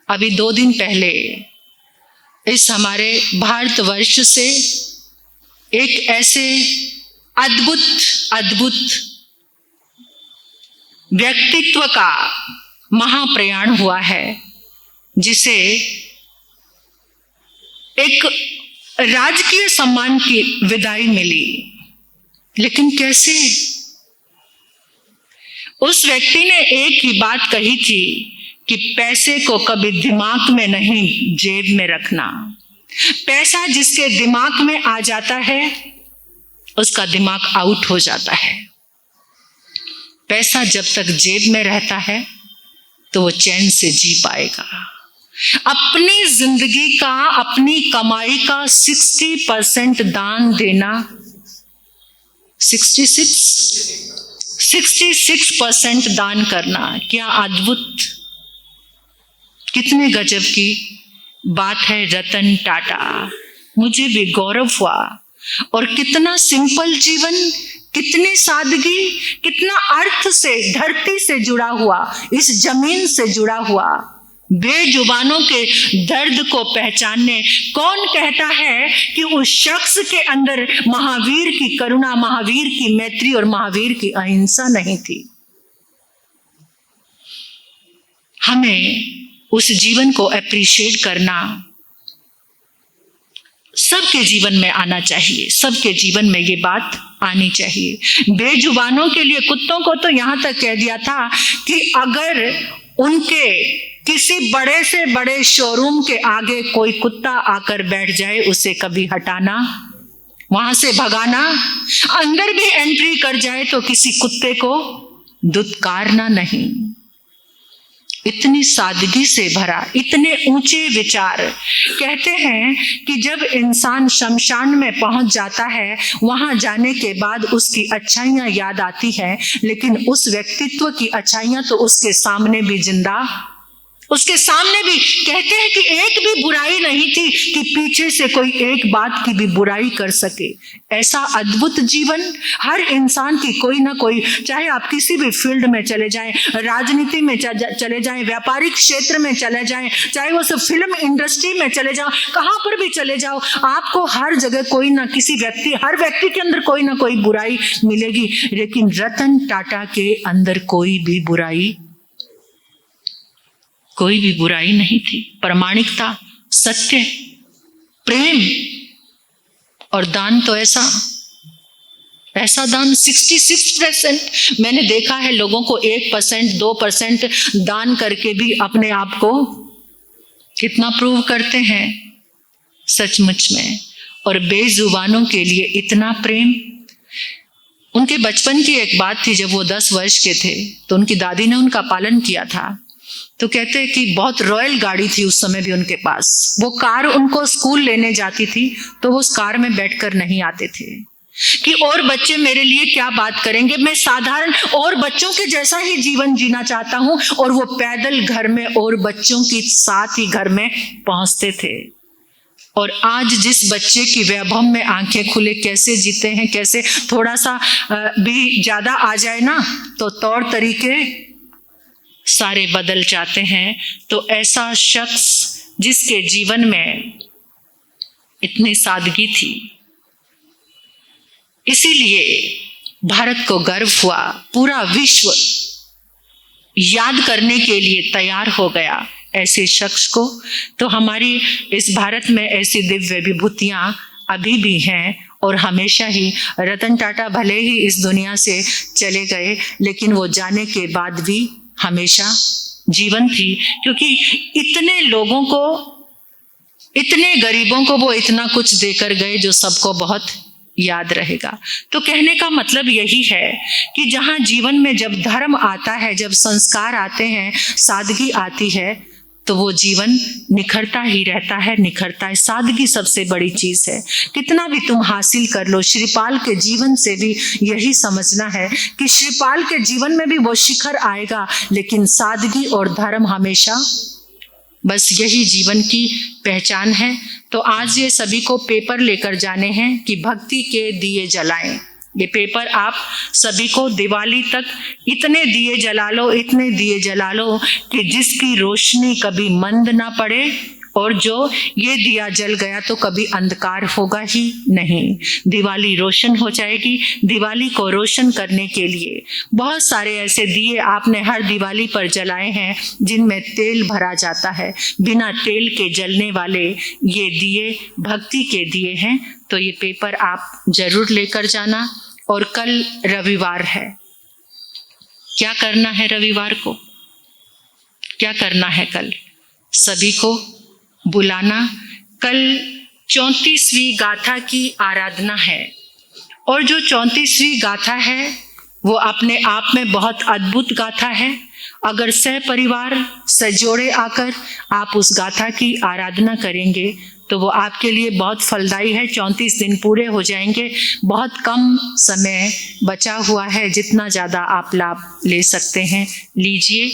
अभी 2 दिन पहले इस हमारे भारतवर्ष से एक ऐसे अद्भुत व्यक्तित्व का महाप्रयाण हुआ है जिसे एक राजकीय सम्मान की विदाई मिली। लेकिन कैसे? उस व्यक्ति ने एक ही बात कही थी कि पैसे को कभी दिमाग में नहीं, जेब में रखना। पैसा जिसके दिमाग में आ जाता है उसका दिमाग आउट हो जाता है। पैसा जब तक जेब में रहता है तो वो चैन से जी पाएगा। अपनी जिंदगी का, अपनी कमाई का 60% दान देना, 66% दान करना, क्या अद्भुत, कितने गजब की बात है। रतन टाटा, मुझे भी गौरव हुआ। और कितना सिंपल जीवन, कितनी सादगी, कितना अर्थ से, धरती से जुड़ा हुआ, इस जमीन से जुड़ा हुआ, बेजुबानों के दर्द को पहचानने। कौन कहता है कि उस शख्स के अंदर महावीर की करुणा, महावीर की मैत्री और महावीर की अहिंसा नहीं थी? हमें उस जीवन को अप्रिशिएट करना सबके जीवन में आना चाहिए। सबके जीवन में ये बात आनी चाहिए। बेजुबानों के लिए, कुत्तों को तो यहां तक कह दिया था कि अगर उनके किसी बड़े से बड़े शोरूम के आगे कोई कुत्ता आकर बैठ जाए, उसे कभी हटाना, वहां से भगाना। अंदर भी एंट्री कर जाए तो किसी कुत्ते को दुत्कारना नहीं। इतनी सादगी से भरा, इतने ऊंचे विचार। कहते हैं कि जब इंसान शमशान में पहुंच जाता है, वहां जाने के बाद उसकी अच्छाइयां याद आती हैं, लेकिन उस व्यक्तित्व की अच्छाइयां तो उसके सामने भी जिंदा, उसके सामने भी। कहते हैं कि एक भी बुराई नहीं थी कि पीछे से कोई एक बात की भी बुराई कर सके। ऐसा अद्भुत जीवन हर इंसान की कोई ना कोई, चाहे आप किसी भी फील्ड में चले जाएं, राजनीति में चले जाएं, व्यापारिक क्षेत्र में चले जाएं, चाहे वो सब फिल्म इंडस्ट्री में चले जाओ, कहां पर भी चले जाओ, आपको हर जगह कोई ना किसी व्यक्ति, हर व्यक्ति के अंदर कोई ना कोई बुराई मिलेगी। लेकिन रतन टाटा के अंदर कोई भी बुराई नहीं थी। प्रामाणिकता, सत्य, प्रेम और दान तो ऐसा दान 66%। मैंने देखा है लोगों को 1%, 2% दान करके भी अपने आप को कितना प्रूव करते हैं सचमुच में। और बेजुबानों के लिए इतना प्रेम। उनके बचपन की एक बात थी, जब वो 10 वर्ष के थे तो उनकी दादी ने उनका पालन किया था। तो कहते हैं कि बहुत रॉयल गाड़ी थी उस समय भी उनके पास। वो कार उनको स्कूल लेने जाती थी तो वो उस कार में बैठकर नहीं आते थे कि और बच्चे मेरे लिए क्या बात करेंगे, मैं साधारण और बच्चों के जैसा ही जीवन जीना चाहता हूं। और वो पैदल घर में और बच्चों के साथ ही घर में पहुंचते थे। और आज जिस बच्चे की वैभव में आंखें खुले कैसे जीते हैं, कैसे थोड़ा सा भी ज्यादा आ जाए ना तो तौर तरीके सारे बदल जाते हैं। तो ऐसा शख्स जिसके जीवन में इतनी सादगी थी, इसीलिए भारत को गर्व हुआ। पूरा विश्व याद करने के लिए तैयार हो गया ऐसे शख्स को। तो हमारी इस भारत में ऐसी दिव्य विभूतियां अभी भी हैं और हमेशा ही। रतन टाटा भले ही इस दुनिया से चले गए, लेकिन वो जाने के बाद भी हमेशा जीवन थी, क्योंकि इतने लोगों को, इतने गरीबों को वो इतना कुछ देकर गए जो सबको बहुत याद रहेगा। तो कहने का मतलब यही है कि जहां जीवन में जब धर्म आता है, जब संस्कार आते हैं, सादगी आती है, तो वो जीवन निखरता ही रहता है, निखरता है। सादगी सबसे बड़ी चीज है। कितना भी तुम हासिल कर लो, श्रीपाल के जीवन से भी यही समझना है कि श्रीपाल के जीवन में भी वो शिखर आएगा, लेकिन सादगी और धर्म हमेशा, बस यही जीवन की पहचान है। तो आज ये सभी को पेपर लेकर जाने हैं कि भक्ति के दिए जलाएं। ये पेपर आप सभी को दिवाली तक इतने दिए जला लो, इतने दिए जला लो कि जिसकी रोशनी कभी मंद ना पड़े, और जो ये दिया जल गया तो कभी अंधकार होगा ही नहीं। दिवाली रोशन हो जाएगी। दिवाली को रोशन करने के लिए बहुत सारे ऐसे दिए आपने हर दिवाली पर जलाए हैं जिनमें तेल भरा जाता है। बिना तेल के जलने वाले ये दिए भक्ति के दिए हैं। तो ये पेपर आप जरूर लेकर जाना। और कल रविवार है। क्या करना है रविवार को? क्या करना है कल? सभी को बुलाना। कल 34वीं गाथा की आराधना है। और जो 34वीं गाथा है वो अपने आप में बहुत अद्भुत गाथा है। अगर सह परिवार सजोड़े आकर आप उस गाथा की आराधना करेंगे तो वो आपके लिए बहुत फलदायी है। 34 दिन पूरे हो जाएंगे। बहुत कम समय बचा हुआ है। जितना ज़्यादा आप लाभ ले सकते हैं लीजिए।